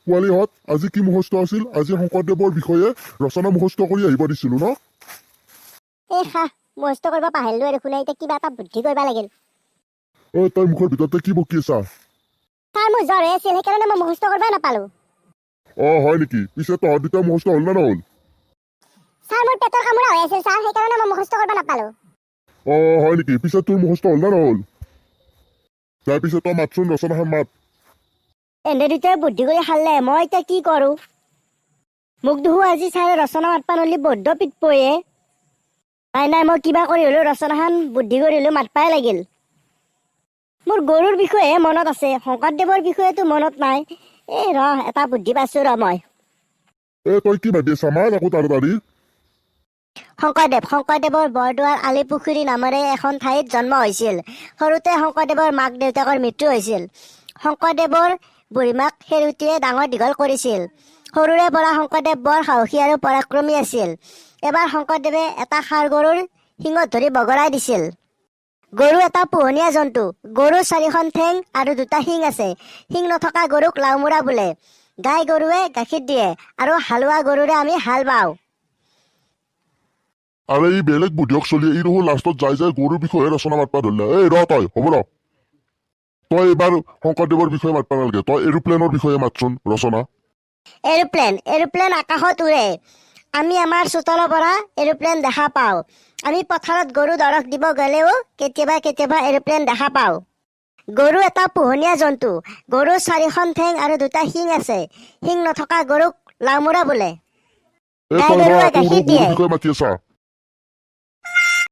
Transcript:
পোৱালিহঁত আজি কি মুখস্থ আছিল? আজি শংকৰদেৱৰ বিষয়ে ৰচনা মুখস্থ কৰি আহিব দিছিলো ন? মুখস্থ কৰিব পাহৰিলো দেখোন, এতিয়া কিবা এটা বুদ্ধি কৰিব লাগিল। তই মুখৰ ভিতৰতে কি বকি আছা? ছাৰ মোৰ জ্বৰ হৈ আছিল, সেইকাৰণে মই মুখস্থ কৰিব নাপালো। হয় নেকি? পিছে তহঁত দুটা মুখস্থ হ'ল না নহ'ল? ছাৰ মোৰ পেটৰ কামোৰা হৈ আছিল ছাৰ, সেইকাৰণে মই মুখস্থ কৰিব নাপালো। হয় নেকি? পিছে তোৰ মুখস্থ হ'ল না নহ'ল? তাৰ পিছে তই মাতচোন, ৰচনাখন মাত। এনে দুটাই বুদ্ধি কৰি খালে, মই এতিয়া কি কৰো? মোক দেখো আজি ছাৰে ৰচনা মাতবা নলি বদ্ধ পিতপয়ে। নাই মই কিবা কৰি হলেও ৰচনাখন বুদ্ধি কৰি হলেও মাতবাই লাগিল। মোৰ গৰুৰ বিষয়ে মনত আছে, শংকৰদেৱৰ বিষয়েতো মনত নাই। এটা বুদ্ধি পাইছো মই। তই কি ভাবি আছা? মাত আকৌ তাড়াতাড়ি। শংকৰদেৱৰ বৰদোৱাৰ আলিপুখুৰী নামেৰে এখন ঠাইত জন্ম হৈছিল। সৰুতে শংকৰদেৱৰ মাক দেউতাকৰ মৃত্যু হৈছিল। শংকৰদেৱৰ বুঢ়ীমাক খেৰুতীয়ে ডাঙৰ দীঘল কৰিছিল। সৰুৰে পৰা শংকৰদেৱ বৰ সাহসী আৰু পৰাক্ৰমী আছিল। এবাৰ শংকৰদেৱে এটা ষাঁড় গৰুৰ শিঙত ধৰি বগৰাই দিছিল। গৰু এটা পোহনীয়া জন্তু। গৰুৰ 4খন ঠেং আৰু 2টা শিং আছে। শিং নথকা গৰুক লাওমোৰা বোলে। গাই গৰুৱে গাখীৰ দিয়ে আৰু হালোৱা গৰুৰে আমি হাল বাওঁ। আৰে ই বেলেগ বুদ্ধিয়ক চলি, ই দেখোন লাষ্টত যাই গৰুৰ বিষয়ে ৰচনা মাতবা ধৰিলে। তই হ'ব ৰ। তই এইবাৰ শংকৰদেৱৰ বিষয়ে মাতবা নালাগে, তই এৰোপ্লেনৰ বিষয়ে মাতচোন ৰচনা। এৰোপ্লেন আকাশত উৰে। আমি আমাৰ চোতালৰ পৰা এৰোপ্লেন দেখা পাওঁ। আমি পথাৰত গৰু দৰখ দিব গ'লেও কেতিয়াবা এৰোপ্লেন দেখা পাওঁ। গৰু এটা পোহনীয়া জন্তু। গৰুৰ 4খন ঠেং আৰু 2টা শিং আছে। শিং নথকা গৰুক লাওমোৰা বোলে। গাই গৰুৱে গাখীৰ দিয়ে। বিষয়ে মাতি আছা?